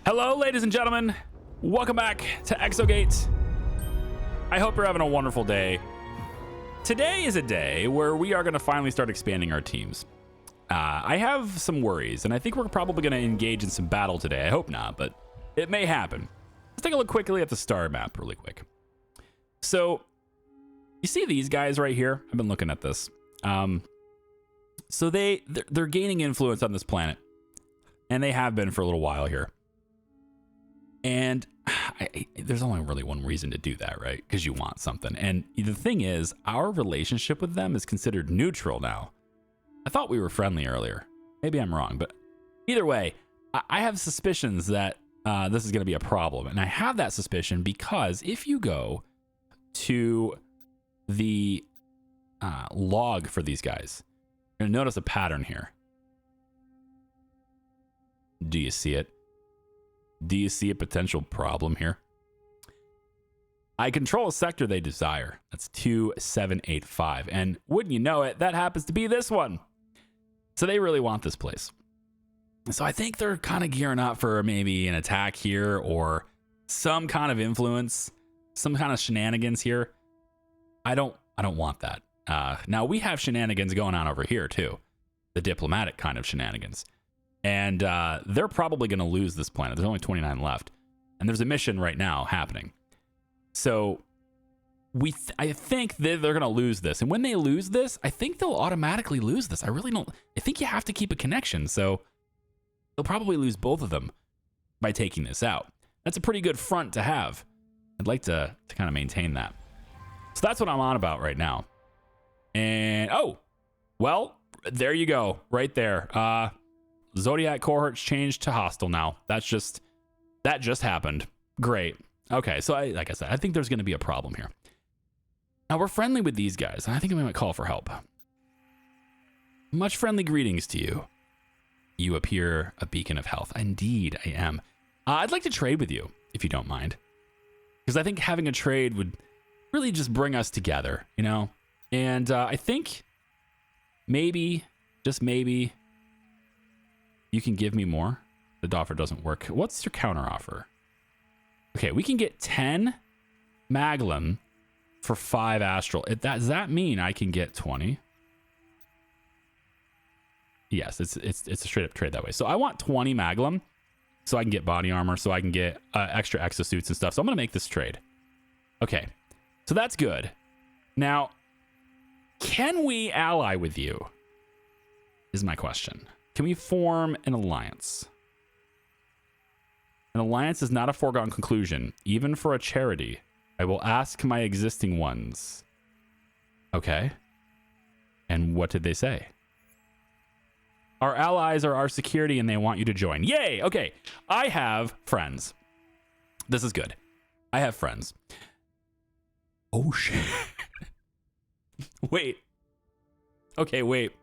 Hello, ladies and gentlemen. Welcome back to EXOGATE. I hope you're having a wonderful day. Today is a day where we are going to finally start expanding our teams. I have some worries, and I think we're probably going to engage in some battle today. I hope not, but it may happen. Let's take a look quickly at the star map really quick. So, you see these guys right here? I've been looking at this. So they're gaining influence on this planet, and they have been for a little while here. And there's only really one reason to do that, right? Because you want something. And the thing is, our relationship with them is considered neutral now. I thought we were friendly earlier. Maybe I'm wrong, but either way, I have suspicions that this is going to be a problem. And I have that suspicion because if you go to the log for these guys, you're going to notice a pattern here. Do you see it? Do you see a potential problem here? I control a sector they desire. That's 2785. And wouldn't you know it, that happens to be this one. So they really want this place. So I think they're kind of gearing up for maybe an attack here or some kind of influence, some kind of shenanigans here. I don't want that. Now we have shenanigans going on over here too. The diplomatic kind of shenanigans. And they're probably going to lose this planet. There's only 29 left. And there's a mission right now happening. So I think they're going to lose this. And when they lose this, I think they'll automatically lose this. I really don't. I think you have to keep a connection. So they'll probably lose both of them by taking this out. That's a pretty good front to have. I'd like to kind of maintain that. So that's what I'm on about right now. And, oh, well, there you go. Right there. Zodiac cohorts changed to hostile now. That just happened. Great. Okay, so like I said, I think there's going to be a problem here. Now we're friendly with these guys, and I think we might call for help. Much friendly greetings to you. You appear a beacon of health. Indeed, I am. I'd like to trade with you, if you don't mind. Because I think having a trade would really just bring us together, you know? And I think maybe, just maybe, you can give me more. The offer doesn't work. What's your counter offer? Okay, we can get 10 Maglum for 5 Astral. Does that mean I can get 20? Yes, it's a straight up trade that way. So I want 20 Maglum so I can get body armor, so I can get extra exosuits and stuff. So I'm going to make this trade. Okay, so that's good. Now, can we ally with you? Is my question. Can we form an alliance? An alliance is not a foregone conclusion. Even for a charity, I will ask my existing ones. Okay. And what did they say? Our allies are our security and they want you to join. Yay! Okay. I have friends. This is good. I have friends. Oh, shit. Wait. Okay, wait.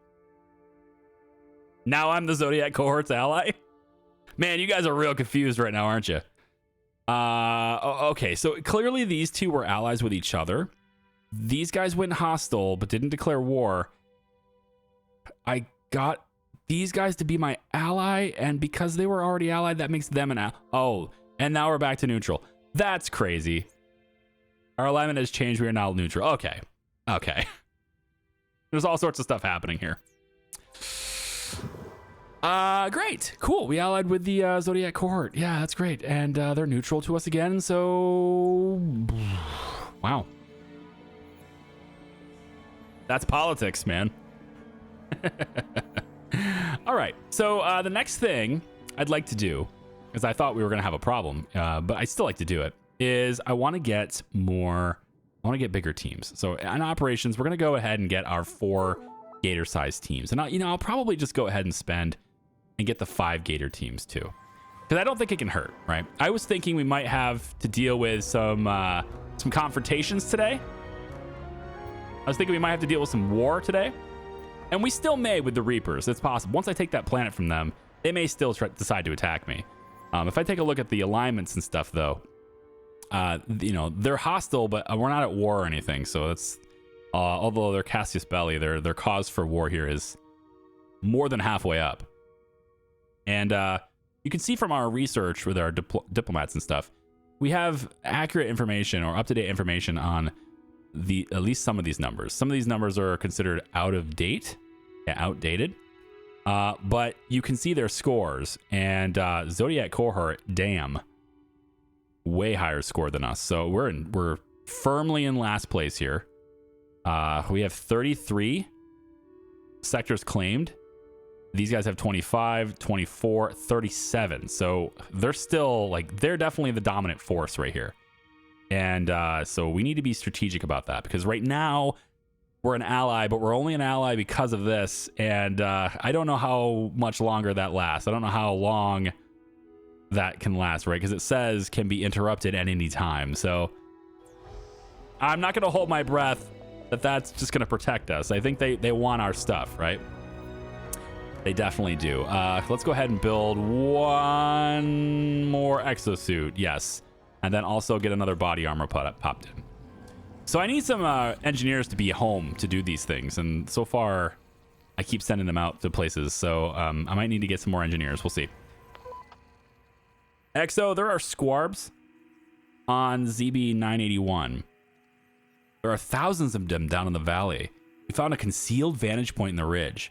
Now I'm the Zodiac cohort's ally? Man, you guys are real confused right now, aren't you? Okay, so clearly these two were allies with each other. These guys went hostile, but didn't declare war. I got these guys to be my ally, and because they were already allied, that makes them an ally. Oh, and now we're back to neutral. That's crazy. Our alignment has changed. We are now neutral. Okay. Okay. There's all sorts of stuff happening here. Great. Cool. We allied with the Zodiac cohort. Yeah, that's great. And they're neutral to us again, so... Wow. That's politics, man. All right. So the next thing I'd like to do, because I thought we were going to have a problem, but I still like to do it, is I want to get bigger teams. So in operations, we're going to go ahead and get our 4 Gator-sized teams. And I'll probably just go ahead and spend and get the 5 Gator teams too. Because I don't think it can hurt, right? I was thinking we might have to deal with some confrontations today. I was thinking we might have to deal with some war today. And we still may with the Reapers. It's possible. Once I take that planet from them, they may still decide to attack me. If I take a look at the alignments and stuff, though, they're hostile, but we're not at war or anything. So that's, although they're Cassius Belli, their cause for war here is more than halfway up. And you can see from our research with our diplomats and stuff, we have accurate information or up-to-date information on at least some of these numbers. Some of these numbers are considered out of date, outdated, but you can see their scores. And Zodiac cohort, damn, way higher score than us. So we're firmly in last place here. We have 33 sectors claimed. These guys have 25, 24, 37. So they're still they're definitely the dominant force right here. And so we need to be strategic about that, because right now we're an ally, but we're only an ally because of this. And I don't know how much longer that lasts. I don't know how long that can last, right? Because it says can be interrupted at any time. So I'm not going to hold my breath that's just going to protect us. I think they want our stuff, right? They definitely do. Let's go ahead and build one more exosuit. Yes. And then also get another body armor popped in. So I need some engineers to be home to do these things. And so far, I keep sending them out to places. So I might need to get some more engineers. We'll see. Exo, there are squarbs on ZB 981. There are thousands of them down in the valley. We found a concealed vantage point in the ridge.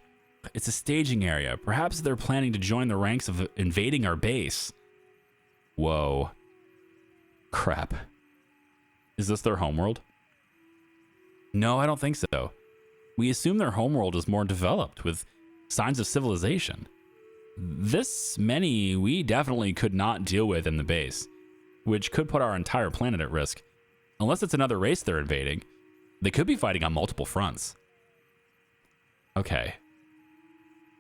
It's a staging area. Perhaps they're planning to join the ranks of invading our base. Whoa. Crap. Is this their homeworld? No, I don't think so. We assume their homeworld is more developed, with signs of civilization. This many we definitely could not deal with in the base, which could put our entire planet at risk. Unless it's another race they're invading, they could be fighting on multiple fronts. Okay.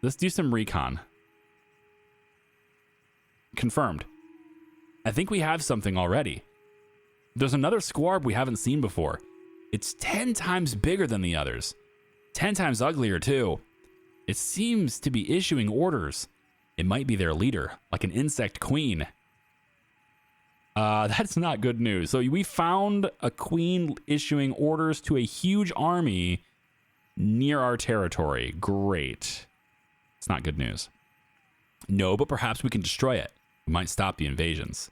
Let's do some recon. Confirmed. I think we have something already. There's another squarb we haven't seen before. It's 10 times bigger than the others. 10 times uglier, too. It seems to be issuing orders. It might be their leader, like an insect queen. That's not good news. So we found a queen issuing orders to a huge army near our territory. Great. It's not good news. No, but perhaps we can destroy it. We might stop the invasions.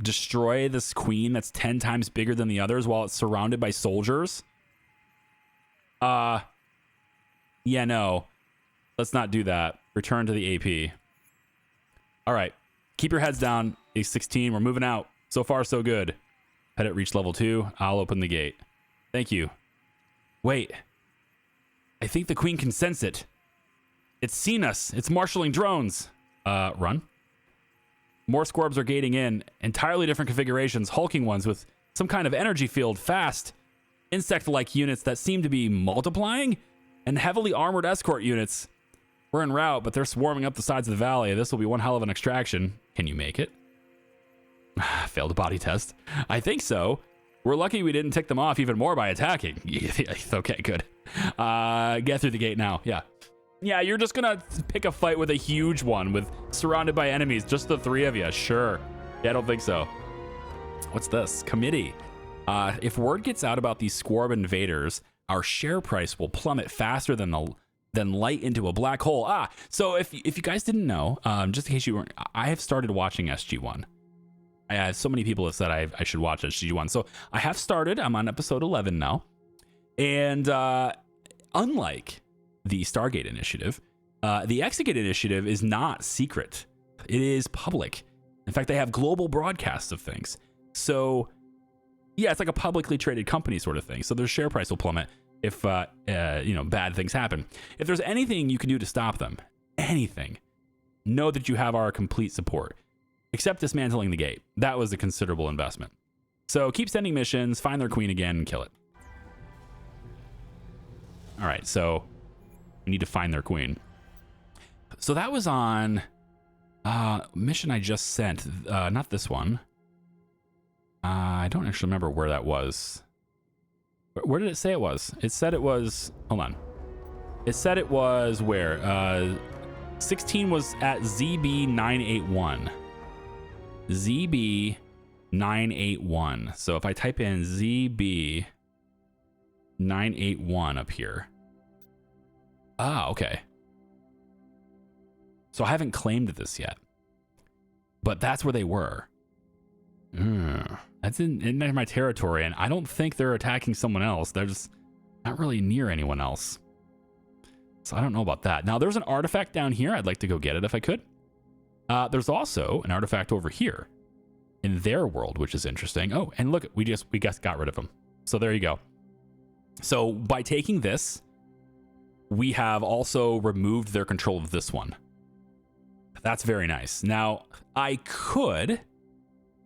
Destroy this queen that's 10 times bigger than the others while it's surrounded by soldiers? Yeah, no. Let's not do that. Return to the AP. All right. Keep your heads down. A16, we're moving out. So far, so good. Pettit reached level 2. I'll open the gate. Thank you. Wait. I think the queen can sense it. It's seen us. It's marshaling drones. Run. More squarbs are gating in. Entirely different configurations. Hulking ones with some kind of energy field. Fast. Insect-like units that seem to be multiplying. And heavily armored escort units. We're en route, but they're swarming up the sides of the valley. This will be one hell of an extraction. Can you make it? Failed a body test. I think so. We're lucky we didn't tick them off even more by attacking. Okay, good. Get through the gate now. Yeah. Yeah, you're just gonna pick a fight with a huge one with surrounded by enemies. Just the three of you. Sure. Yeah, I don't think so. What's this? Committee. If word gets out about these squarb invaders, our share price will plummet faster than light into a black hole. So if you guys didn't know, just in case you weren't, I have started watching SG1. So many people have said I should watch SG1. So I have started. I'm on episode 11 now. And unlike the Stargate Initiative, the EXOGATE Initiative is not secret. It is public. In fact, they have global broadcasts of things. So yeah, it's like a publicly traded company sort of thing. So their share price will plummet if bad things happen. If there's anything you can do to stop them, anything, know that you have our complete support. Except dismantling the gate. That was a considerable investment. So keep sending missions, find their queen again, and kill it. All right, so we need to find their queen. So that was on mission I just sent. Not this one. I don't actually remember where that was. Where did it say it was? It said it was... Hold on. It said it was where? 16 was at ZB 981. ZB 981. So if I type in ZB 981 up here. Okay. So I haven't claimed this yet. but that's where they were. That's in my territory, and I don't think they're attacking someone else. They're just not really near anyone else. So I don't know about that. Now, there's an artifact down here. I'd like to go get it if I could. There's also an artifact over here in their world, which is interesting. Oh, and look, we just got rid of them. So there you go. So by taking this, we have also removed their control of this one. That's very nice. Now, I could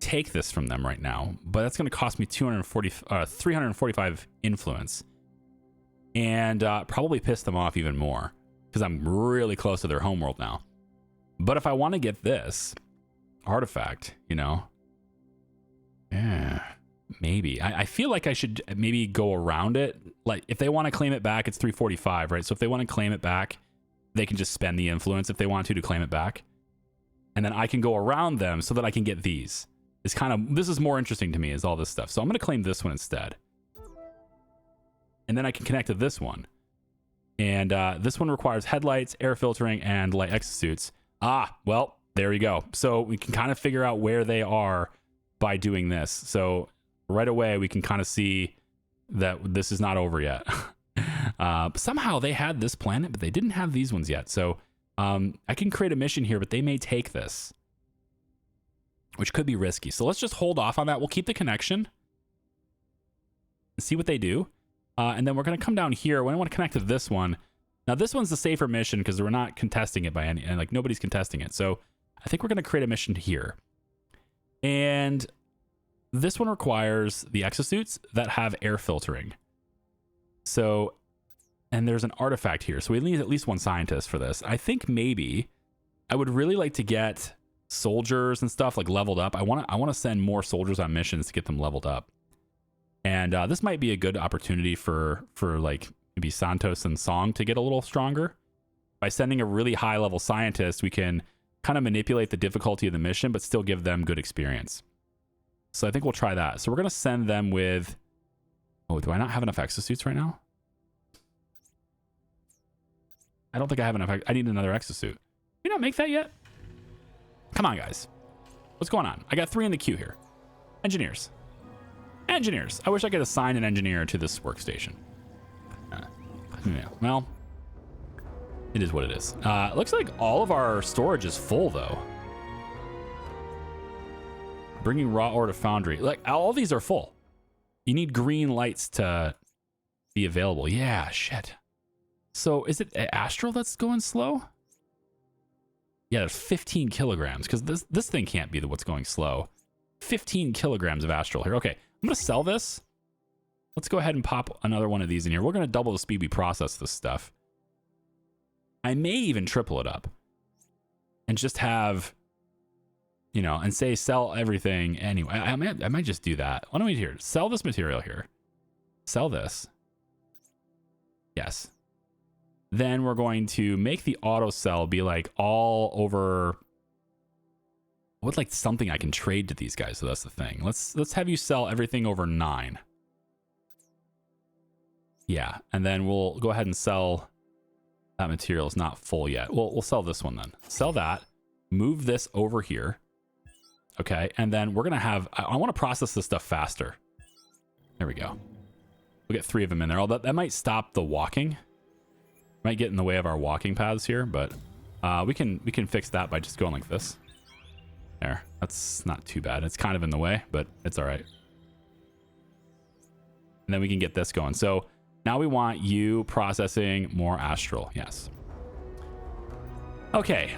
take this from them right now, but that's going to cost me 345 influence, and probably piss them off even more because I'm really close to their homeworld now. But if I want to get this artifact, you know, yeah, maybe. I feel like I should maybe go around it. Like, if they want to claim it back, it's 345, right? So if they want to claim it back, they can just spend the influence if they want to claim it back. And then I can go around them so that I can get these. This is more interesting to me, is all this stuff. So I'm going to claim this one instead. And then I can connect to this one. And this one requires headlights, air filtering, and light exosuits. Well, there you go. So we can kind of figure out where they are by doing this. So right away, we can kind of see that this is not over yet. Somehow they had this planet, but they didn't have these ones yet. So I can create a mission here, but they may take this, which could be risky. So let's just hold off on that. We'll keep the connection and see what they do. And then we're going to come down here. When I want to connect to this one. Now, this one's the safer mission because we're not contesting it by any, and like nobody's contesting it. So I think we're going to create a mission here. And this one requires the exosuits that have air filtering. So, and there's an artifact here. So we need at least one scientist for this. I think maybe I would really like to get soldiers and stuff like leveled up. I want to send more soldiers on missions to get them leveled up. And this might be a good opportunity for like maybe Santos and Song to get a little stronger. By sending a really high level scientist, we can kind of manipulate the difficulty of the mission, but still give them good experience. So I think we'll try that. So we're going to send them with... Oh, do I not have enough exosuits right now? I don't think I have enough. I need another exosuit. Did we not make that yet? Come on, guys. What's going on? I got 3 in the queue here. Engineers. Engineers. I wish I could assign an engineer to this workstation. Yeah, well, it is what it is. Looks like all of our storage is full, though. Bringing raw ore to foundry. Like, all these are full. You need green lights to be available. Yeah, shit. So is it Astral that's going slow? Yeah, there's 15 kilograms because this thing can't be what's going slow. 15 kilograms of Astral here. Okay, I'm going to sell this. Let's go ahead and pop another one of these in here. We're going to double the speed we process this stuff. I may even triple it up and just have, you know, and say sell everything anyway. I might just do that. Why don't we do here? Sell this material here. Sell this. Yes. Then we're going to make the auto sell be like all over. What, like something I can trade to these guys? So that's the thing. Let's have you sell everything over 9. Yeah, and then we'll go ahead and sell that material. Is not full yet. We'll sell this one then. Sell that. Move this over here. Okay, and then we're gonna have. I want to process this stuff faster. There we go. We'll get 3 of them in there. Although that might stop the walking. Might get in the way of our walking paths here, but we can fix that by just going like this. There. That's not too bad. It's kind of in the way, but it's all right. And then we can get this going. So now we want you processing more Astral. Yes. Okay.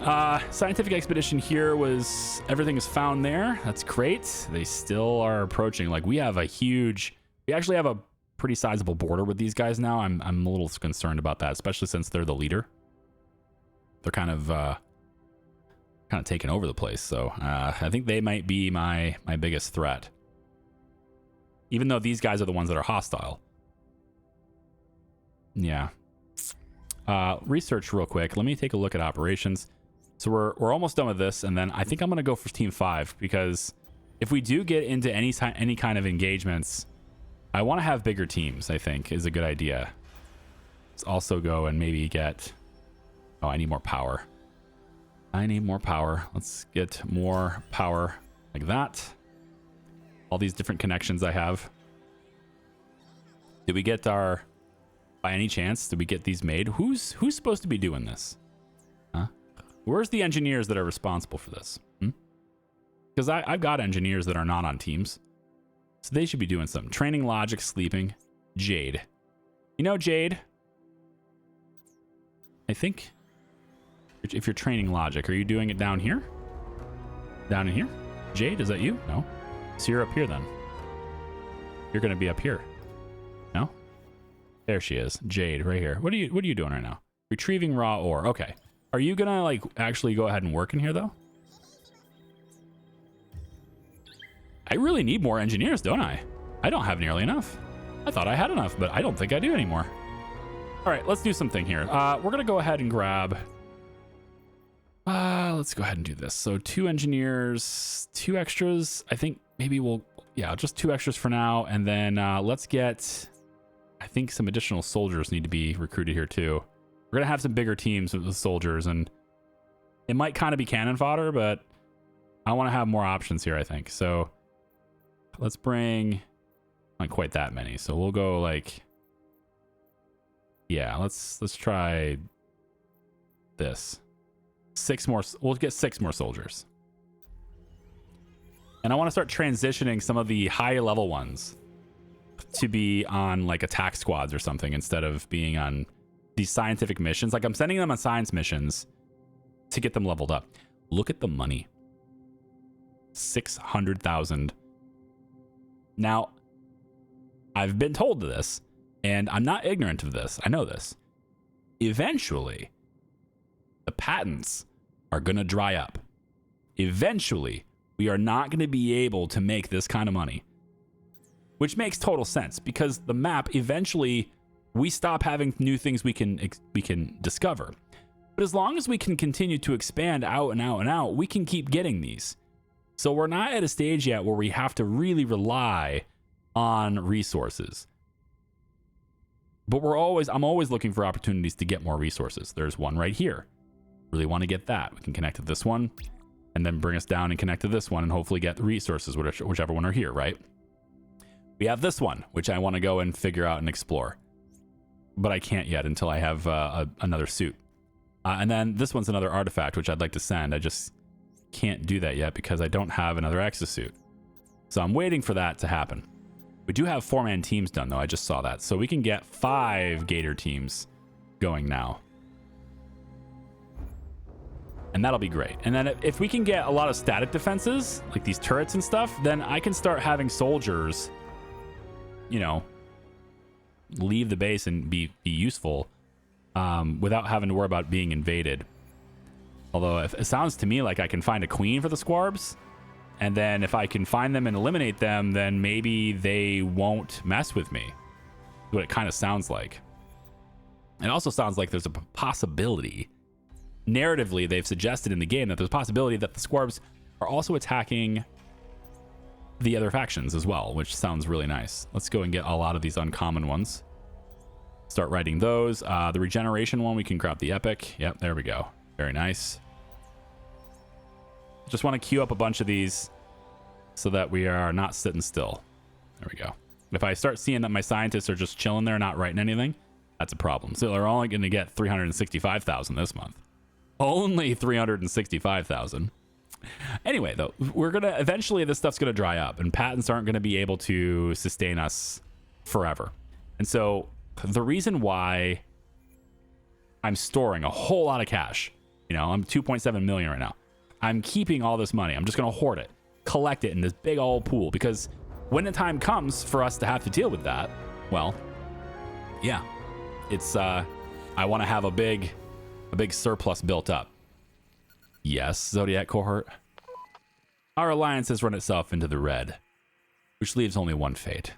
Scientific expedition here was... Everything is found there. That's great. They still are approaching. Like, we have a huge... We actually have a pretty sizable border with these guys now. I'm a little concerned about that, especially since they're the leader. They're kind of taking over the place. So I think they might be my biggest threat. Even though these guys are the ones that are hostile. Yeah. Research real quick. Let me take a look at operations. So we're almost done with this, and then I think I'm gonna go for Team 5 because if we do get into any kind of engagements, I want to have bigger teams. I think is a good idea. Let's also go and maybe get. Oh, I need more power. I need more power. Let's get more power like that. All these different connections I have. Did we get our, by any chance, did we get these made? Who's supposed to be doing this? Huh? Where's the engineers that are responsible for this? Because I've got engineers that are not on teams. So they should be doing something. Training, logic, sleeping. Jade. You know, Jade, I think if you're training logic, are you doing it down here? Down in here? Jade, is that you? No. So you're up here then. You're going to be up here. No? There she is. Jade, right here. What are you doing right now? Retrieving raw ore. Okay. Are you going to like actually go ahead and work in here though? I really need more engineers, don't I? I don't have nearly enough. I thought I had enough, but I don't think I do anymore. All right, let's do something here. We're going to go ahead and grab... let's go ahead and do this. So 2 engineers, 2 extras. I think maybe we'll... Yeah, just 2 extras for now. And then let's get... I think some additional soldiers need to be recruited here too. We're going to have some bigger teams with soldiers, and it might kind of be cannon fodder, but I want to have more options here, I think. So let's bring... Not quite that many. So we'll go like... Yeah, let's try this. 6 more. We'll get 6 more soldiers. And I want to start transitioning some of the higher level ones to be on like attack squads or something instead of being on these scientific missions. Like I'm sending them on science missions to get them leveled up. Look at the money. 600,000. Now, I've been told this, and I'm not ignorant of this. I know this. Eventually, the patents are going to dry up. Eventually, we are not going to be able to make this kind of money. Which makes total sense, because the map, eventually, we stop having new things we can discover. But as long as we can continue to expand out and out and out, we can keep getting these. So we're not at a stage yet where we have to really rely on resources. But I'm always looking for opportunities to get more resources. There's one right here. Really want to get that. We can connect to this one and then bring us down and connect to this one and hopefully get the resources, whichever one are here, right? We have this one, which I want to go and figure out and explore. But I can't yet until I have another suit. And then this one's another artifact, which I'd like to send. I just can't do that yet because I don't have another exosuit. So I'm waiting for that to happen. We do have 4-man teams done, though. I just saw that. So we can get 5 Gator teams going now. And that'll be great. And then if we can get a lot of static defenses, like these turrets and stuff, then I can start having soldiers, you know, leave the base and be useful without having to worry about being invaded. Although it sounds to me like I can find a queen for the squarbs. And then if I can find them and eliminate them, then maybe they won't mess with me. That's what it kind of sounds like. It also sounds like there's a possibility. Narratively, they've suggested in the game that there's a possibility that the squarbs are also attacking the other factions as well, which sounds really nice. Let's go and get a lot of these uncommon ones. Start writing those. The regeneration one, we can grab the epic. Yep, there we go. Very nice. Just want to queue up a bunch of these so that we are not sitting still. There we go. If I start seeing that my scientists are just chilling there, not writing anything, that's a problem. So they're only going to get 365,000 this month. Only 365,000. Anyway, though, we're going to eventually this stuff's going to dry up and patents aren't going to be able to sustain us forever. And so the reason why I'm storing a whole lot of cash, you know, I'm 2.7 million right now. I'm keeping all this money. I'm just going to hoard it, collect it in this big old pool, because when the time comes for us to have to deal with that, well, yeah, it's, I want to have a big surplus built up. Yes, Zodiac cohort. Our alliance has run itself into the red, which leaves only one fate: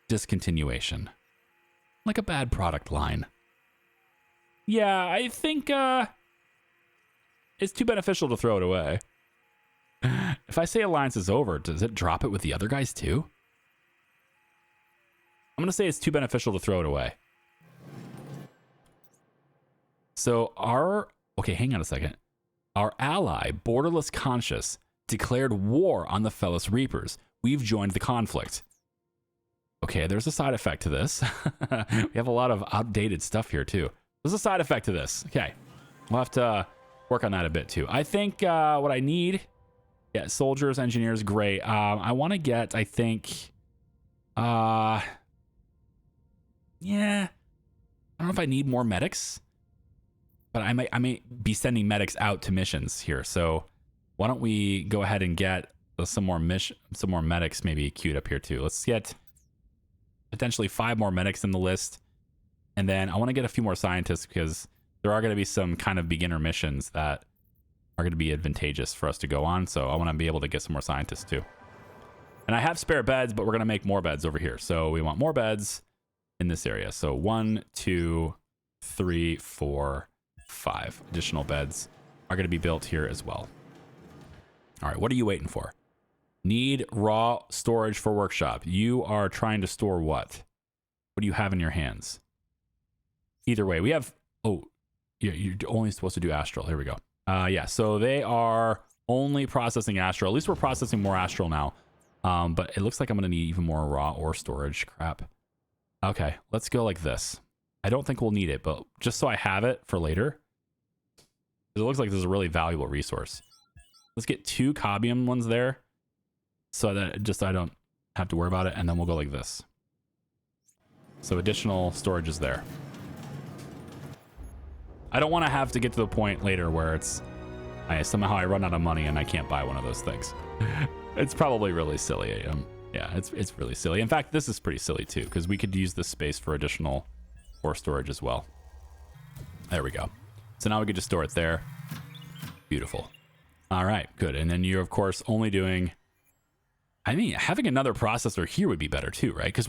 discontinuation. Like a bad product line. Yeah, I think, it's too beneficial to throw it away. If I say alliance is over, does it drop it with the other guys too? I'm going to say it's too beneficial to throw it away. So okay, hang on a second. Our ally, Borderless Conscious, declared war on the Fellas Reapers. We've joined the conflict. Okay, there's a side effect to this. We have a lot of outdated stuff here too. There's a side effect to this. Okay, we'll have to work on that a bit too. I think what I need, yeah, soldiers, engineers, great. I want to get, I think, yeah, I don't know if I need more medics, but I might be sending medics out to missions here. So why don't we go ahead and get some more medics maybe queued up here too. Let's get potentially 5 more medics in the list. And then I want to get a few more scientists because there are going to be some kind of beginner missions that are going to be advantageous for us to go on. So I want to be able to get some more scientists too. And I have spare beds, but we're going to make more beds over here. So we want more beds in this area. So 1, 2, 3, 4, 5 additional beds are going to be built here as well. All right, what are you waiting for? Need raw storage for workshop. You are trying to store what? What do you have in your hands? Either way, we have... Oh, you're only supposed to do astral. Here we go. Yeah, so they are only processing astral. At least we're processing more astral now. But it looks like I'm going to need even more raw ore storage. Crap. Okay, let's go like this. I don't think we'll need it, but just so I have it for later. It looks like this is a really valuable resource. Let's get 2 Cobium ones there so that just I don't have to worry about it. And then we'll go like this. So additional storage is there. I don't want to have to get to the point later where it's somehow I run out of money and I can't buy one of those things. It's probably really silly. Yeah, it's really silly. In fact, this is pretty silly too because we could use this space for additional ore storage as well. There we go. So now we could just store it there. Beautiful. All right, good. And then you're of course only doing, I mean, having another processor here would be better too, right? Because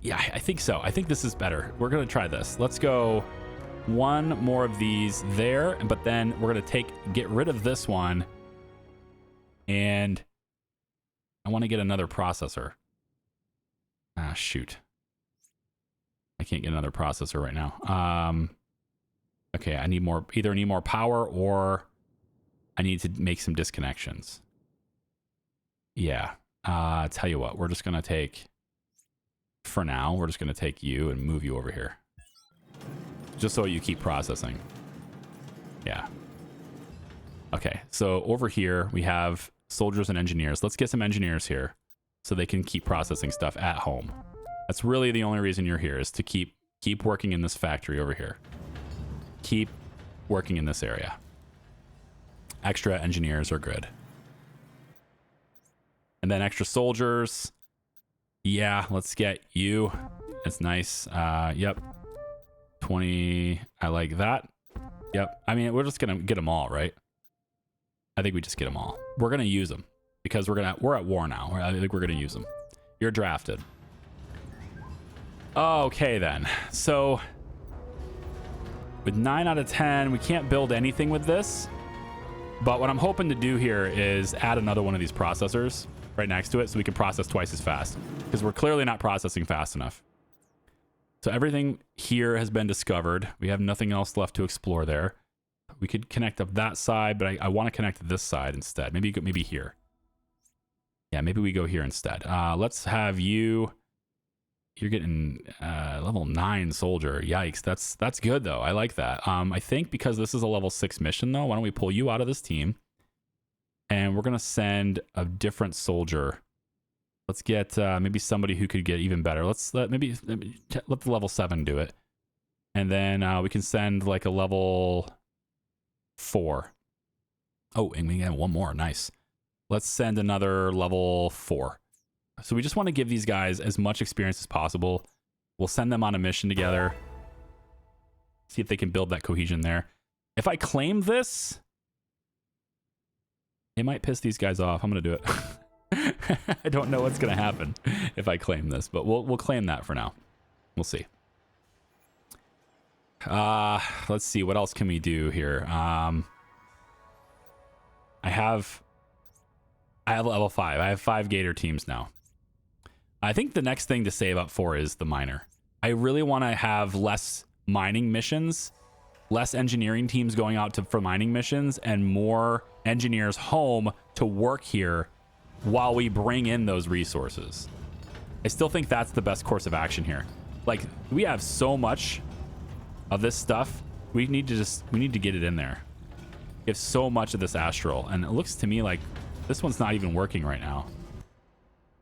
yeah, I think so. I think this is better. We're going to try this. Let's go 1 more of these there, but then we're going to get rid of this one. And I want to get another processor. Ah, shoot. I can't get another processor right now. Okay, I need more, either need more power or I need to make some disconnections. Yeah. Tell you what, we're just going to take, for now, we're just going to take you and move you over here. Just so you keep processing. Yeah. Okay, so over here we have soldiers and engineers. Let's get some engineers here so they can keep processing stuff at home. That's really the only reason you're here, is to keep working in this factory over here. Keep working in this area. Extra engineers are good. And then extra soldiers. Yeah, let's get you. It's nice. Yep. 20. I like that. Yep. I mean, we're just going to get them all, right? I think we just get them all. We're going to use them because we're at war now. I think we're going to use them. You're drafted. Okay, then. So with 9 out of 10, we can't build anything with this. But what I'm hoping to do here is add another one of these processors right next to it so we can process twice as fast, because we're clearly not processing fast enough. So everything here has been discovered. We have nothing else left to explore there. We could connect up that side, but I want to connect this side instead. Maybe here. Yeah, maybe we go here instead. Let's have you. You're getting level 9 soldier. Yikes, that's good though. I like that. I think because this is a level 6 mission though, why don't we pull you out of this team? And we're gonna send a different soldier. Let's get maybe somebody who could get even better. Let the level 7 do it, and then we can send like a level 4. Oh, and we got one more. Nice. Let's send another level 4. So we just want to give these guys as much experience as possible. We'll send them on a mission together. See if they can build that cohesion there. If I claim this, it might piss these guys off. I'm going to do it. I don't know what's going to happen if I claim this, but we'll claim that for now. We'll see. Let's see. What else can we do here? I have level 5. I have 5 Gator teams now. I think the next thing to save up for is the miner. I really want to have less mining missions less engineering teams going out for mining missions and more engineers home to work here while we bring in those resources. I still think that's the best course of action here. Like, we have so much of this stuff. We need to get it in there. We have so much of this astral, and it looks to me like this one's not even working right now.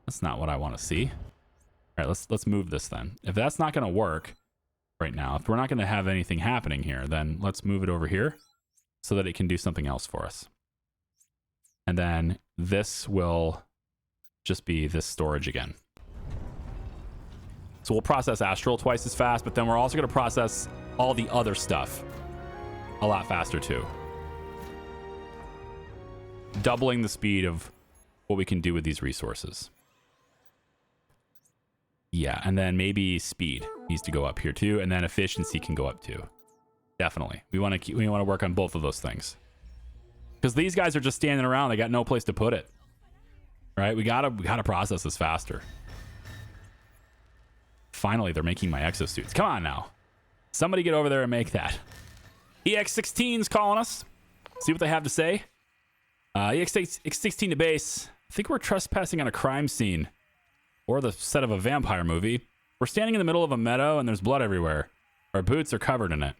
That's not what I want to see. All right, let's move this then. If that's not going to work right now, if we're not going to have anything happening here, then let's move it over here so that it can do something else for us. And then this will just be this storage again. So we'll process astral twice as fast, but then we're also going to process all the other stuff a lot faster too. Doubling the speed of what we can do with these resources. Yeah, and then maybe speed needs to go up here too, and then efficiency can go up too. Definitely. We want to work on both of those things. Because these guys are just standing around, they got no place to put it. Right? We gotta process this faster. Finally, they're making my exosuits. Come on now. Somebody get over there and make that. EX16's calling us. See what they have to say. EX16 to base. I think we're trespassing on a crime scene. Or the set of a vampire movie. We're standing in the middle of a meadow and there's blood everywhere. Our boots are covered in it.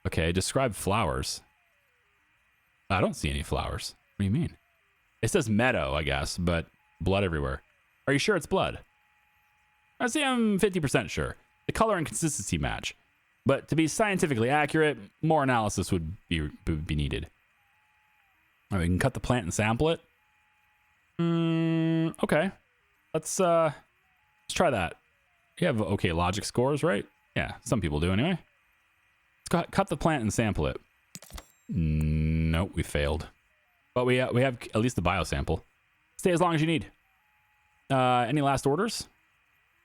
Okay, describe flowers. I don't see any flowers. What do you mean? It says meadow, I guess, but blood everywhere. Are you sure it's blood? I say I'm 50% sure. The color and consistency match. But to be scientifically accurate, more analysis would be needed. All right, we can cut the plant and sample it. Okay. Let's try that. You have okay logic scores, right? Yeah, some people do anyway. Let's cut the plant and sample it. Nope, we failed. But we have at least the biosample. Stay as long as you need. Any last orders?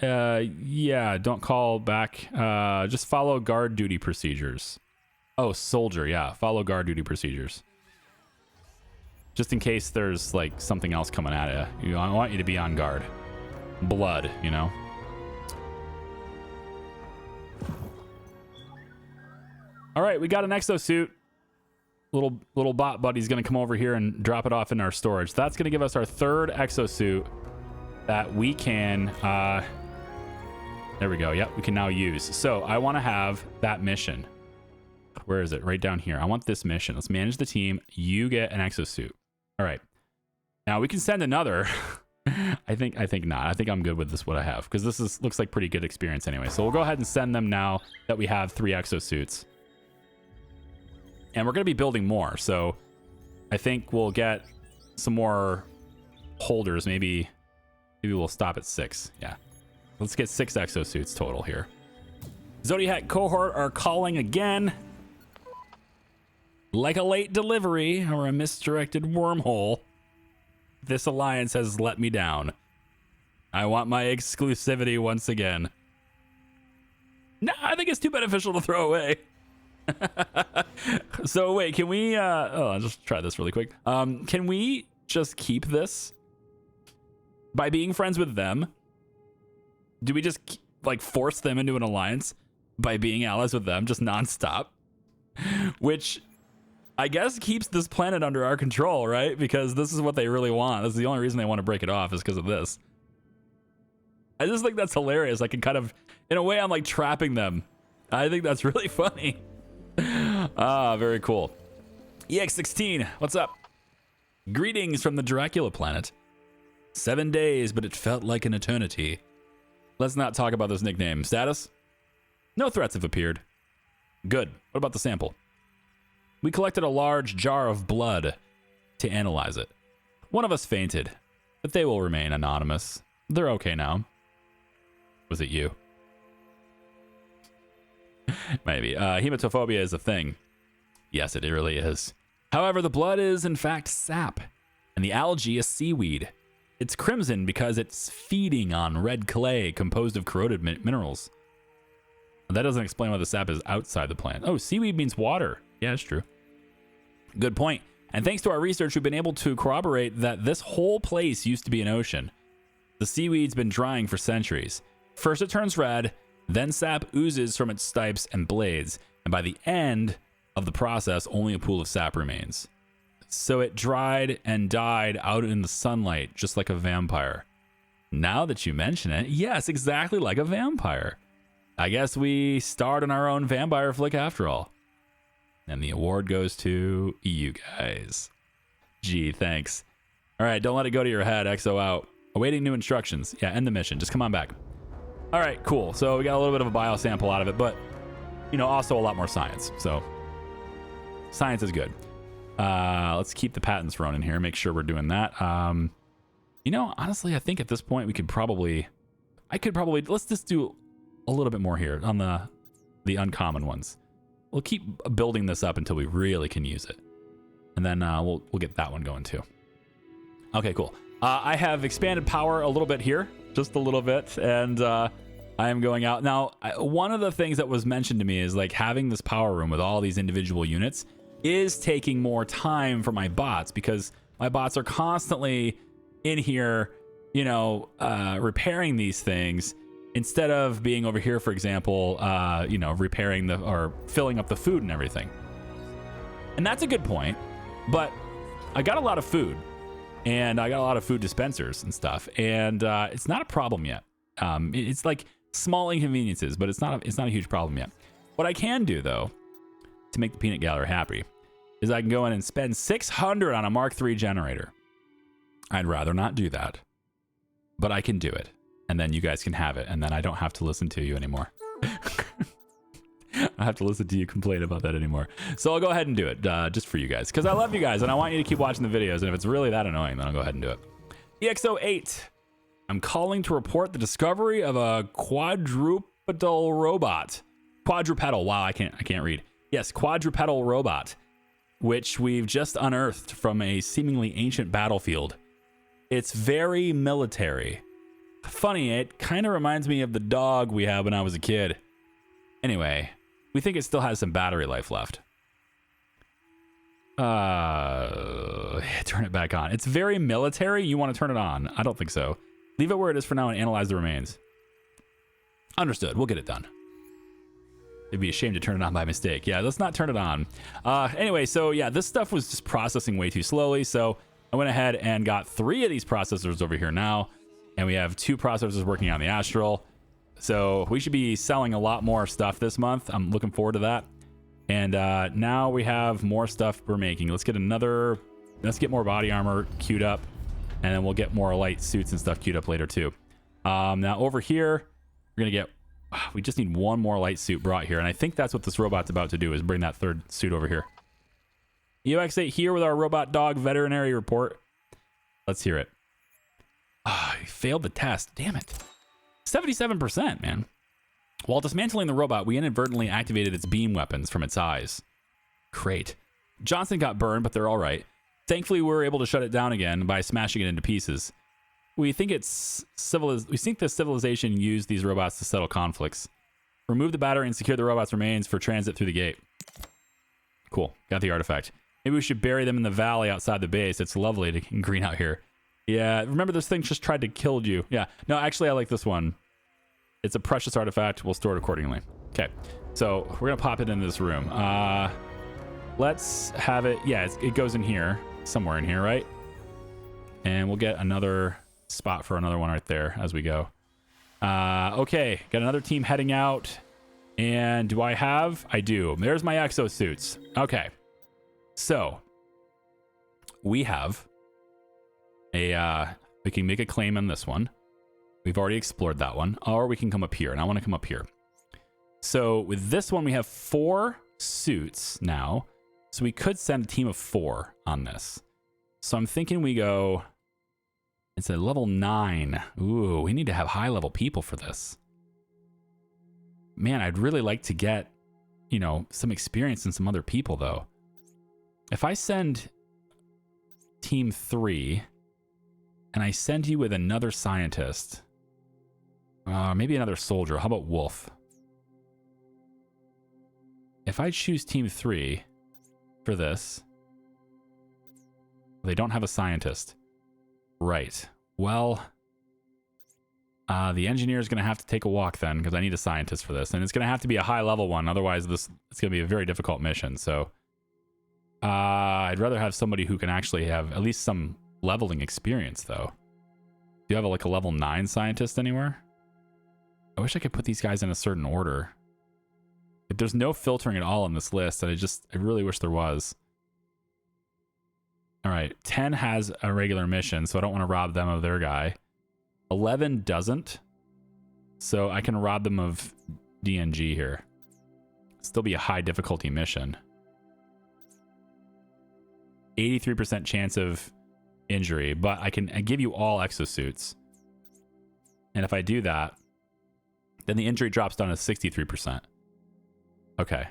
Yeah, don't call back. Just follow guard duty procedures. Oh, soldier, yeah. Follow guard duty procedures. Just in case there's like something else coming at you. I want you to be on guard. Blood, you know. All right, we got an exosuit. Little bot buddy's gonna come over here and drop it off in our storage. That's gonna give us our third exosuit that we can there we go. Yep, we can now use. So I want to have that mission. Where is it? Right down here. I want this mission. Let's manage the team. You get an exosuit. All right. Now we can send another. I think not. I think I'm good with this, what I have, because this looks like pretty good experience anyway. So we'll go ahead and send them now that we have 3 exosuits. And we're going to be building more. So I think we'll get some more holders. Maybe we'll stop at 6. Yeah. Let's get 6 exosuits total here. Zodiac cohort are calling again. Like a late delivery or a misdirected wormhole, this alliance has let me down. I want my exclusivity once again. No, I think it's too beneficial to throw away. So wait, can we I'll just try this really quick. Can we just keep this by being friends with them? Do we just like force them into an alliance by being allies with them just nonstop? Which I guess keeps this planet under our control, right? Because this is what they really want. This is the only reason they want to break it off is because of this. I just think that's hilarious. I can kind of, in a way, I'm like trapping them. I think that's really funny. Very cool. EX16, what's up? Greetings from the Dracula planet. 7 days, but it felt like an eternity. Let's not talk about this nickname. Status? No threats have appeared. Good. What about the sample? We collected a large jar of blood to analyze it. One of us fainted, but they will remain anonymous. They're okay now. Was it you? Maybe. Hematophobia is a thing. Yes, it really is. However, the blood is in fact sap, and the algae is seaweed. It's crimson because it's feeding on red clay composed of corroded minerals. That doesn't explain why the sap is outside the plant. Oh, seaweed means water. Yeah, that's true. Good point. And thanks to our research, we've been able to corroborate that this whole place used to be an ocean. The seaweed's been drying for centuries. First it turns red, Then sap oozes from its stipes and blades, and by the end of the process, only a pool of sap remains. So it dried and died out in the sunlight, just like a vampire. Now that you mention it, yes, exactly like a vampire. I guess we starred in our own vampire flick after all. And the award goes to you guys. Gee, thanks. All right, don't let it go to your head. EXO out. Awaiting new instructions. Yeah, end the mission. Just come on back. All right, cool. So we got a little bit of a biosample out of it, but, you know, also a lot more science. So science is good. Let's keep the patents running here. Make sure we're doing that. You know, honestly, I think at this point let's just do a little bit more here on the uncommon ones. We'll keep building this up until we really can use it. And then we'll get that one going too. Okay, cool. I have expanded power a little bit here, just a little bit, and I am going out. Now, one of the things that was mentioned to me is like having this power room with all these individual units is taking more time for my bots, because my bots are constantly in here, you know, repairing these things instead of being over here, for example, you know, repairing or filling up the food and everything. And that's a good point, but I got a lot of food and I got a lot of food dispensers and stuff, and it's not a problem yet. It's like small inconveniences, but it's not a huge problem yet. What I can do though, to make the peanut gallery happy, is I can go in and spend 600 on a Mark III generator. I'd rather not do that, but I can do it, and then you guys can have it, and then I don't have to listen to you anymore. I have to listen to you complain about that anymore. So I'll go ahead and do it, just for you guys, because I love you guys, and I want you to keep watching the videos, and if it's really that annoying, then I'll go ahead and do it. EXO-8. I'm calling to report the discovery of a quadrupedal robot. Quadrupedal. Wow, I can't read. Yes, quadrupedal robot, which we've just unearthed from a seemingly ancient battlefield. It's very military. Funny, it kind of reminds me of the dog we had when I was a kid. Anyway, we think it still has some battery life left. Turn it back on. It's very military. You want to turn it on? I don't think so. Leave it where it is for now and analyze the remains. Understood. We'll get it done. It'd be a shame to turn it on by mistake. Yeah, let's not turn it on. Anyway, so yeah, this stuff was just processing way too slowly. So I went ahead and got 3 of these processors over here now. And we have 2 processors working on the Astral. So we should be selling a lot more stuff this month. I'm looking forward to that. And now we have more stuff we're making. Let's get more body armor queued up. And then we'll get more light suits and stuff queued up later too. Now over here, we just need one more light suit brought here. And I think that's what this robot's about to do, is bring that 3rd suit over here. EXOGATE here with our robot dog veterinary report. Let's hear it. He failed the test. Damn it. 77%, man. While dismantling the robot, we inadvertently activated its beam weapons from its eyes. Great. Johnson got burned, but they're all right. Thankfully, we were able to shut it down again by smashing it into pieces. We think the civilization used these robots to settle conflicts. Remove the battery and secure the robot's remains for transit through the gate. Cool. Got the artifact. Maybe we should bury them in the valley outside the base. It's lovely and green out here. Yeah, remember this thing just tried to kill you. Yeah, no, actually I like this one. It's a precious artifact. We'll store it accordingly. Okay, so we're gonna pop it into this room. Let's have it. Yeah, it goes in here, somewhere in here, right? And we'll get another spot for another one right there as we go. Okay, got another team heading out. And do I have? I do. There's my exosuits. Okay, so we have we can make a claim on this one. We've already explored that one. Or we can come up here, and I want to come up here. So with this one, we have 4 suits now. So we could send a team of 4 on this. So I'm thinking we go, it's a level 9. Ooh, we need to have high level people for this. Man, I'd really like to get, you know, some experience in some other people though. If I send team 3, and I send you with another scientist, maybe another soldier. How about Wolf? If I choose team 3 for this, they don't have a scientist. Right. Well, The engineer is going to have to take a walk then, because I need a scientist for this. And it's going to have to be a high level one. Otherwise, it's going to be a very difficult mission. So I'd rather have somebody who can actually have at least some leveling experience, though. Do you have like a level 9 scientist anywhere? I wish I could put these guys in a certain order. If there's no filtering at all on this list, and I really wish there was. All right, 10 has a regular mission, so I don't want to rob them of their guy. 11 doesn't, so I can rob them of DNG here. Still be a high difficulty mission. 83% chance of injury, but I give you all exosuits. And if I do that, then the injury drops down to 63%. Okay.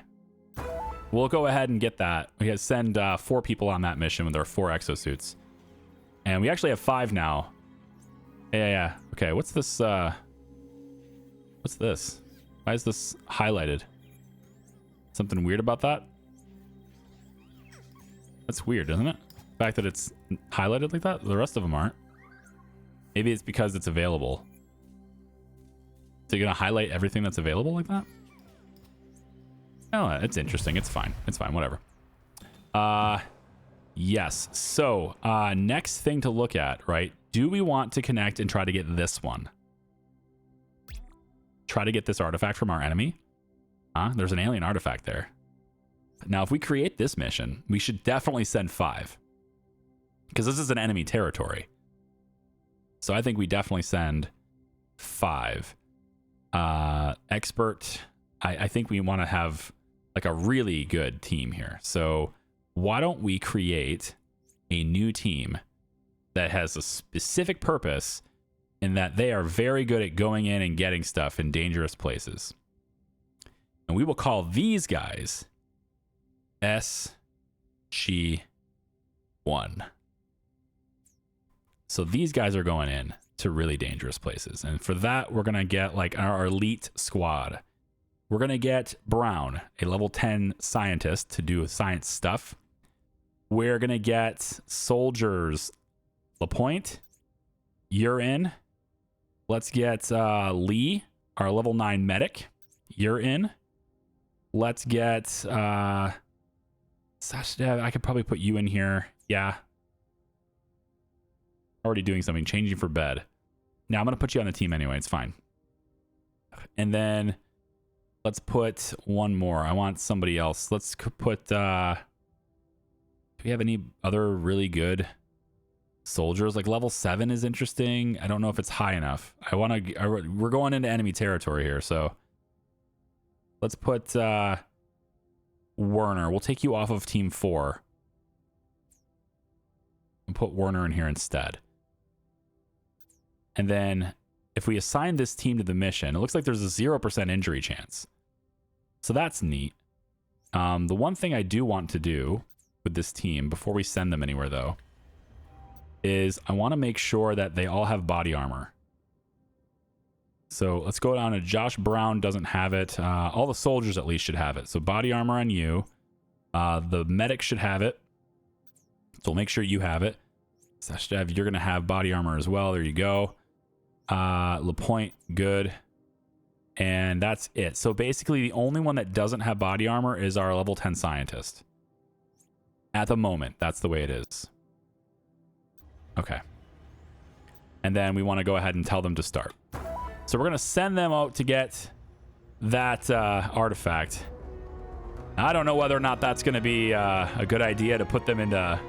We'll go ahead and get that. We have send 4 people on that mission with our 4 exosuits. And we actually have 5 now. Yeah. Okay, what's this? What's this? Why is this highlighted? Something weird about that? That's weird, isn't it? The fact that it's highlighted like that? The rest of them aren't. Maybe it's because it's available. So you're going to highlight everything that's available like that? Oh, it's interesting. It's fine. It's fine. Whatever. Yes. So, next thing to look at, right? Do we want to connect and try to get this one? Try to get this artifact from our enemy? There's an alien artifact there. Now, if we create this mission, we should definitely send 5. Because this is an enemy territory. So I think we definitely send 5. Expert. I think we want to have like a really good team here. So why don't we create a new team that has a specific purpose in that they are very good at going in and getting stuff in dangerous places. And we will call these guys SG1. So these guys are going in to really dangerous places. And for that, we're going to get like our elite squad. We're going to get Brown, a level 10 scientist, to do science stuff. We're going to get soldiers. LaPointe, you're in. Let's get Lee, our level 9 medic. You're in. Let's get Sashdev. I could probably put you in here. Yeah. Already doing something. Changing for bed. Now I'm going to put you on the team anyway. It's fine. And then let's put one more. I want somebody else. Let's put... do we have any other really good soldiers? Like level 7 is interesting. I don't know if it's high enough. We're going into enemy territory here, so let's put Werner. We'll take you off of team 4 and put Werner in here instead. And then if we assign this team to the mission, it looks like there's a 0% injury chance. So that's neat. The one thing I do want to do with this team before we send them anywhere, though, is I want to make sure that they all have body armor. So let's go down to Josh Brown doesn't have it. All the soldiers at least should have it. So body armor on you. The medic should have it. So make sure you have it. Sashdev, you're going to have body armor as well. There you go. LaPointe, good. And that's it. So basically the only one that doesn't have body armor is our level 10 scientist. At the moment, that's the way it is. Okay. And then we want to go ahead and tell them to start. So we're going to send them out to get that artifact. I don't know whether or not that's going to be a good idea to put them into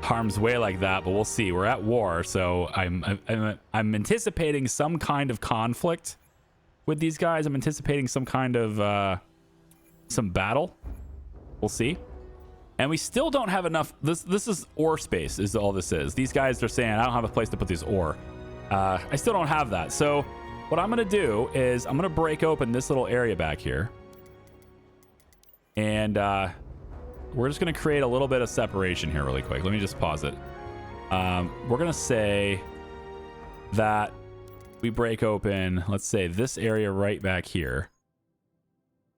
harm's way like that, but we'll see. We're at war, so I'm anticipating some kind of conflict with these guys. I'm anticipating some kind of some battle. We'll see. And we still don't have enough. This is ore space is all this is. These guys are saying, I don't have a place to put this ore. I still don't have that. So what I'm going to do is I'm going to break open this little area back here. And we're just going to create a little bit of separation here really quick. Let me just pause it. We're going to say that we break open, let's say, this area right back here.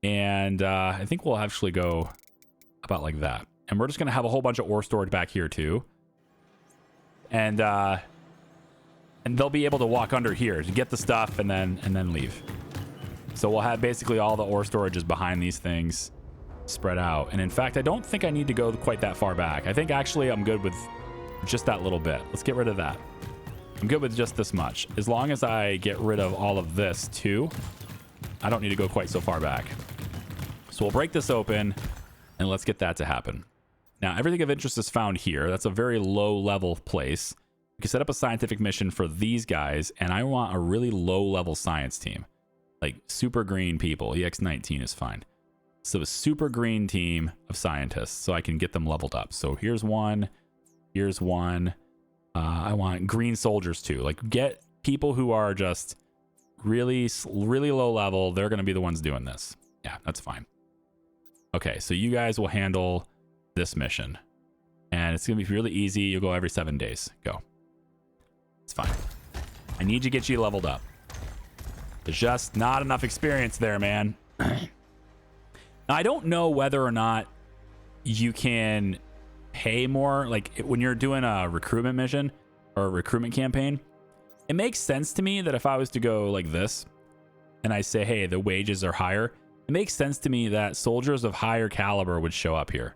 And I think we'll actually go about like that. And we're just going to have a whole bunch of ore stored back here too. And And they'll be able to walk under here to get the stuff and then leave. So we'll have basically all the ore storages behind these things spread out. And in fact, I don't think I need to go quite that far back. I think actually I'm good with just that little bit. Let's get rid of that. I'm good with just this much. As long as I get rid of all of this too, I don't need to go quite so far back. So we'll break this open and let's get that to happen. Now, everything of interest is found here. That's a very low level place. We can set up a scientific mission for these guys, and I want a really low level science team. Like super green people. EX19 is fine. So a super green team of scientists so I can get them leveled up. So here's one. Here's one. I want green soldiers too. Like get people who are just really low level. They're going to be the ones doing this. Yeah, that's fine. Okay, so you guys will handle this mission. And it's going to be really easy. You'll go every 7 days. Go. It's fine. I need to get you leveled up. There's just not enough experience there, man. Now, I don't know whether or not you can pay more. Like when you're doing a recruitment mission or a recruitment campaign, it makes sense to me that if I was to go like this and I say, hey, the wages are higher, it makes sense to me that soldiers of higher caliber would show up here.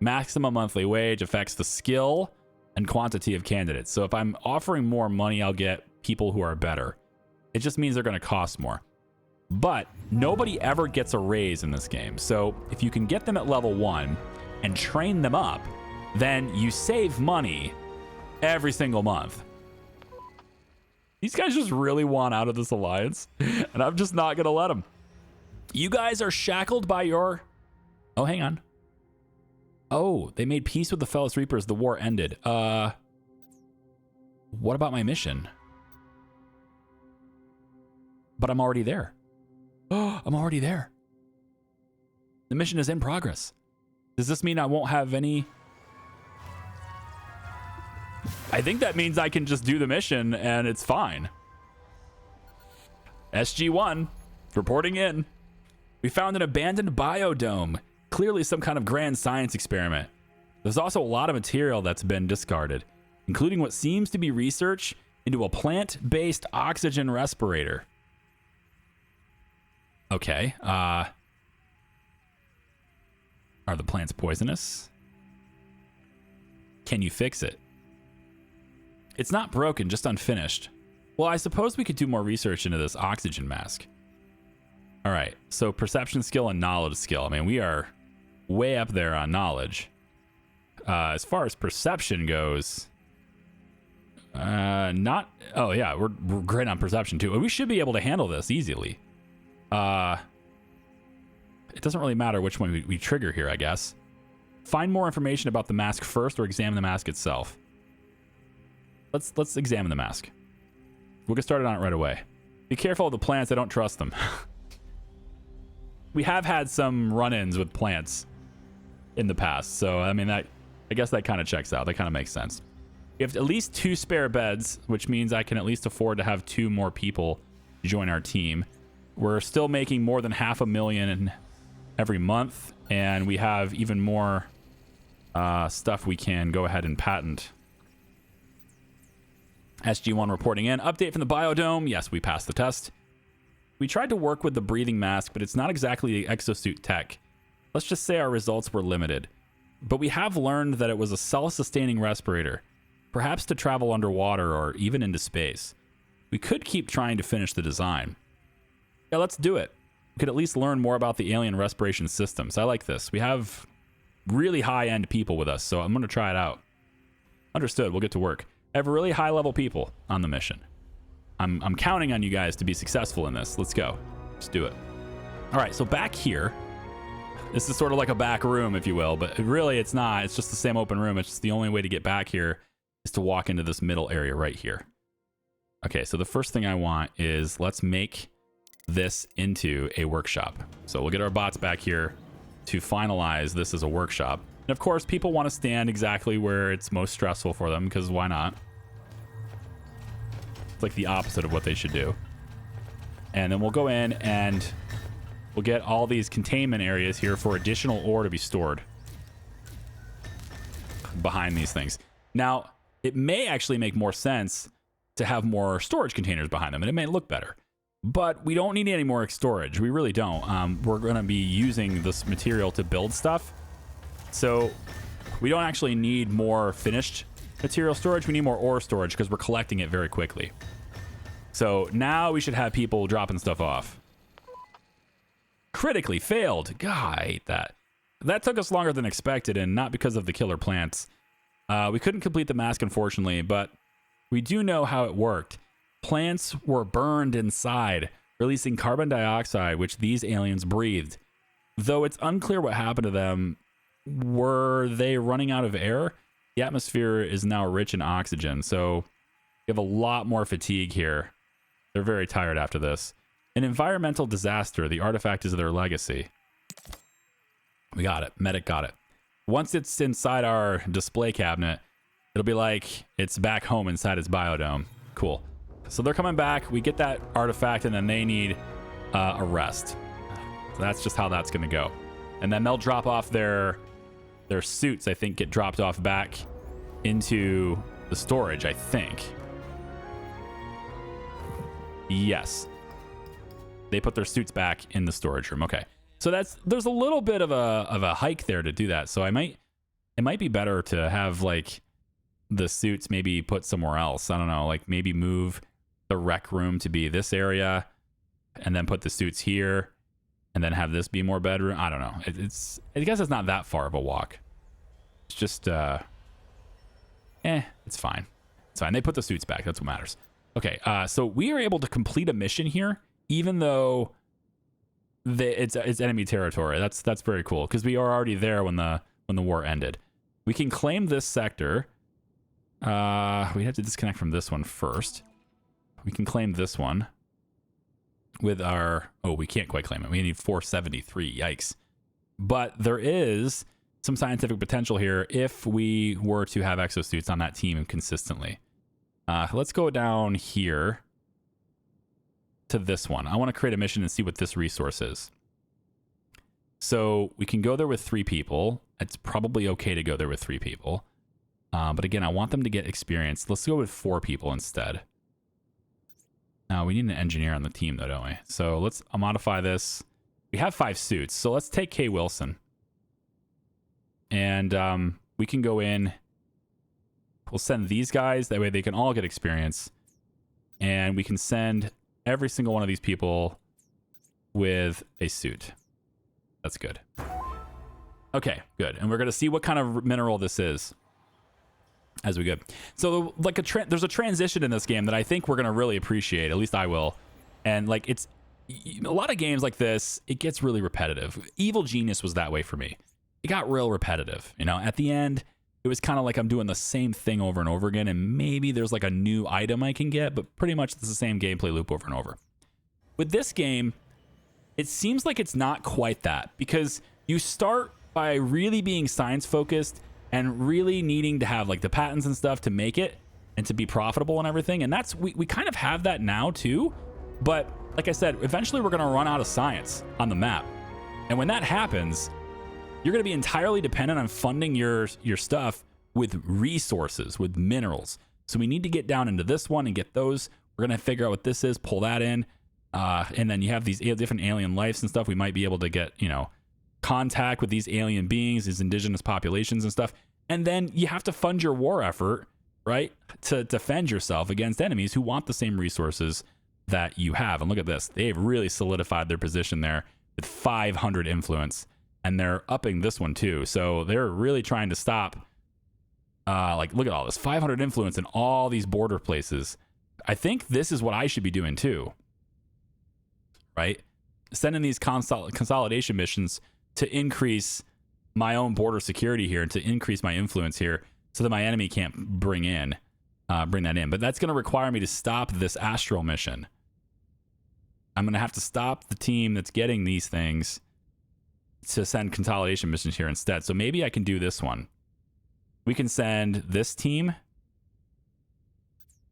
Maximum monthly wage affects the skill and quantity of candidates. So if I'm offering more money, I'll get people who are better. It just means they're going to cost more. But nobody ever gets a raise in this game. So if you can get them at level 1 and train them up, then you save money every single month. These guys just really want out of this alliance, and I'm just not going to let them. You guys are shackled by your... Oh, hang on. Oh, they made peace with the Fellows Reapers. The war ended. What about my mission? But I'm already there. Oh, I'm already there. The mission is in progress. Does this mean I won't have any? I think that means I can just do the mission and it's fine. SG-1 reporting in. We found an abandoned biodome. Clearly some kind of grand science experiment. There's also a lot of material that's been discarded, including what seems to be research into a plant-based oxygen respirator. Okay. Are the plants poisonous? Can you fix it? It's not broken, just unfinished. Well, I suppose we could do more research into this oxygen mask. All right, so perception skill and knowledge skill. I mean, we are way up there on knowledge. As far as perception goes, not... Oh, yeah, we're great on perception, too. We should be able to handle this easily. It doesn't really matter which one we trigger here, I guess. Find more information about the mask first or examine the mask itself. Let's examine the mask. We'll get started on it right away. Be careful of the plants. I don't trust them. We have had some run-ins with plants in the past. So, I mean, I guess that kind of checks out. That kind of makes sense. We have at least 2 spare beds, which means I can at least afford to have 2 more people join our team. We're still making more than $500,000 every month, and we have even more stuff we can go ahead and patent. SG-1 reporting in. Update from the biodome. Yes, we passed the test. We tried to work with the breathing mask, but it's not exactly exosuit tech. Let's just say our results were limited. But we have learned that it was a self-sustaining respirator, perhaps to travel underwater or even into space. We could keep trying to finish the design. Yeah, let's do it. We could at least learn more about the alien respiration systems. I like this. We have really high-end people with us, so I'm going to try it out. Understood. We'll get to work. I have really high-level people on the mission. I'm counting on you guys to be successful in this. Let's go. Let's do it. All right, so back here, this is sort of like a back room, if you will, but really it's not. It's just the same open room. It's just the only way to get back here is to walk into this middle area right here. Okay, so the first thing I want is let's make this into a workshop. So we'll get our bots back here to finalize this as a workshop. And of course, people want to stand exactly where it's most stressful for them, because why not? It's like the opposite of what they should do. And then we'll go in and we'll get all these containment areas here for additional ore to be stored behind these things. Now, it may actually make more sense to have more storage containers behind them, and it may look better. But we don't need any more storage. We really don't. We're going to be using this material to build stuff. So we don't actually need more finished material storage. We need more ore storage because we're collecting it very quickly. So now we should have people dropping stuff off. Critically failed. God, I hate that. That took us longer than expected, and not because of the killer plants. We couldn't complete the mask, unfortunately, but we do know how it worked. Plants were burned inside, releasing carbon dioxide, which these aliens breathed. Though it's unclear what happened to them, were they running out of air? The atmosphere is now rich in oxygen, so we have a lot more fatigue here. They're very tired after this. An environmental disaster. The artifact is their legacy. We got it. Medic got it. Once it's inside our display cabinet, it'll be like it's back home inside its biodome. Cool. So they're coming back. We get that artifact, and then they need a rest. So that's just how that's going to go. And then they'll drop off their suits, I think, get dropped off back into the storage, I think. Yes. They put their suits back in the storage room. Okay. So there's a little bit of a hike there to do that. So it might be better to have like the suits maybe put somewhere else. I don't know, like maybe move the rec room to be this area and then put the suits here and then have this be more bedroom. I don't know. I guess it's not that far of a walk. It's just it's fine. It's fine. They put the suits back. That's what matters. Okay. So we are able to complete a mission here, even though it's enemy territory. That's very cool because we are already there when the war ended. We can claim this sector. We have to disconnect from this one first. We can claim this one with our... Oh, we can't quite claim it. We need 473. Yikes. But there is some scientific potential here if we were to have exosuits on that team consistently. Let's go down here to this one. I want to create a mission and see what this resource is. So we can go there with 3 people. It's probably okay to go there with 3 people. But again, I want them to get experience. Let's go with 4 people instead. Now, we need an engineer on the team, though, don't we? So let's modify this. We have 5 suits, so let's take Kay Wilson. And we can go in. We'll send these guys. That way they can all get experience. And we can send every single one of these people with a suit. That's good. Okay, good. And we're going to see what kind of mineral this is as we go. So like there's a transition in this game that I think we're going to really appreciate. At least I will. And like it's a lot of games like this, it gets really repetitive. Evil Genius was that way for me. It got real repetitive. You know, at the end, it was kind of like I'm doing the same thing over and over again. And maybe there's like a new item I can get, but pretty much it's the same gameplay loop over and over. With this game, it seems like it's not quite that because you start by really being science focused and really needing to have like the patents and stuff to make it and to be profitable and everything. And that's, we kind of have that now too. But like I said, eventually we're going to run out of science on the map. And when that happens, you're going to be entirely dependent on funding your stuff with resources, with minerals. So we need to get down into this one and get those. We're going to figure out what this is, pull that in. And then you have these different alien lives and stuff. We might be able to get, you know, contact with these alien beings, these indigenous populations and stuff. And then you have to fund your war effort, right? To defend yourself against enemies who want the same resources that you have. And look at this. They've really solidified their position there with 500 influence. And they're upping this one too. So they're really trying to stop, like, look at all this 500 influence in all these border places. I think this is what I should be doing too, right? Sending these consolidation missions to increase my own border security here and to increase my influence here so that my enemy can't bring that in. But that's going to require me to stop this astral mission. I'm going to have to stop the team that's getting these things to send consolidation missions here instead. So maybe I can do this one. We can send this team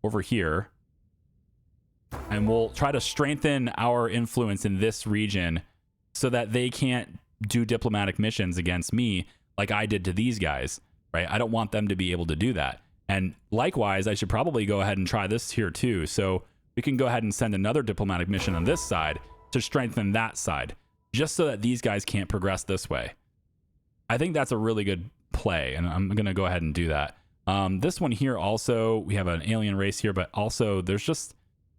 over here and we'll try to strengthen our influence in this region so that they can't do diplomatic missions against me like I did to these guys, right? I don't want them to be able to do that. And likewise, I should probably go ahead and try this here too. So we can go ahead and send another diplomatic mission on this side to strengthen that side, just so that these guys can't progress this way. I think that's a really good play, and I'm going to go ahead and do that. This one here also, we have an alien race here, but also there's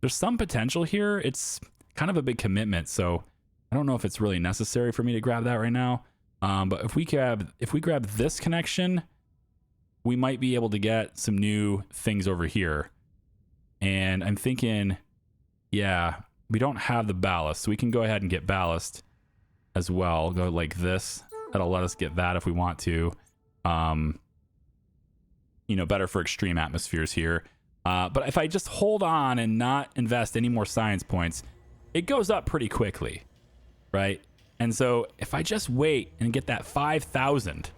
some potential here. It's kind of a big commitment, so I don't know if it's really necessary for me to grab that right now. But if we grab this connection, we might be able to get some new things over here. And I'm thinking, yeah, we don't have the ballast, so we can go ahead and get ballast as well. Go like this. That'll let us get that if we want to. You know, better for extreme atmospheres here. But if I just hold on and not invest any more science points, it goes up pretty quickly, right? And so if I just wait and get that 5,000,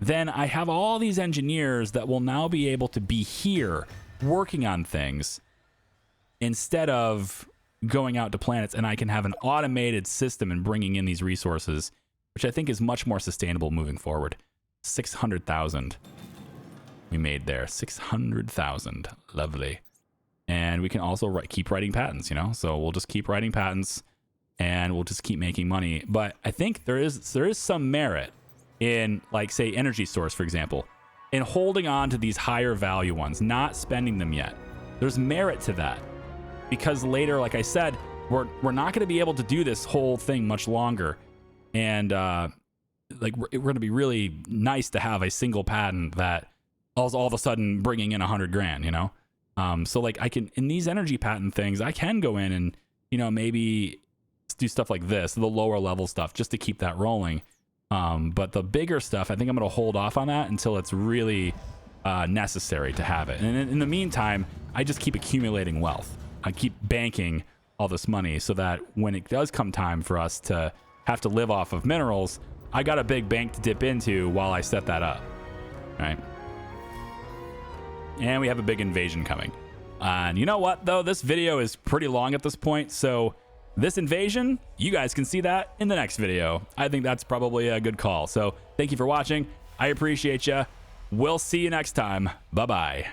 then I have all these engineers that will now be able to be here working on things instead of going out to planets, and I can have an automated system and bringing in these resources, which I think is much more sustainable moving forward. 600,000 we made there. 600,000. Lovely. And we can also keep writing patents, you know? So we'll just keep writing patents and we'll just keep making money. But I think there is some merit in, like, say, energy source, for example, in holding on to these higher value ones, not spending them yet. There's merit to that, because later, like I said, we're not going to be able to do this whole thing much longer. And like we're going to be really nice to have a single patent that all of a sudden bringing in 100 grand, you know? So like I can, in these energy patent things, I can go in and, you know, maybe do stuff like this, the lower level stuff, just to keep that rolling. But the bigger stuff, I think I'm going to hold off on that until it's really necessary to have it. And in the meantime, I just keep accumulating wealth. I keep banking all this money so that when it does come time for us to have to live off of minerals, I got a big bank to dip into while I set that up, right? And we have a big invasion coming. And you know what, though? This video is pretty long at this point, so this invasion, you guys can see that in the next video. I think that's probably a good call. So thank you for watching. I appreciate you. We'll see you next time. Bye-bye.